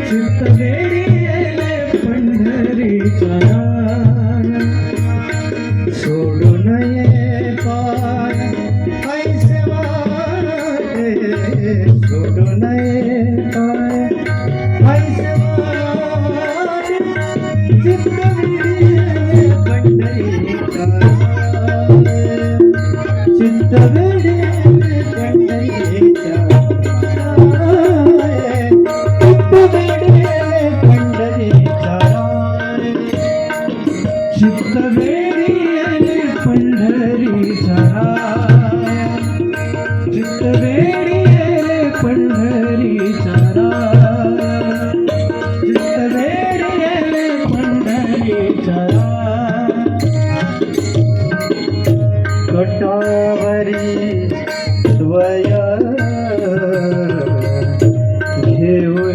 चित्त वेडीले पंढरीचा सोडू नये पाय ऐसे वाटे सोडू नये पाय ऐसे वाटे चित्त वेडीले पंढरीचा चित्त वेडीले पंढरीचा चित्त वेडीले पंढरीचा चित्त वेडीले पंढरीचा चित्त वेडीले पंढरीचा कटावरी स्वय घेऊ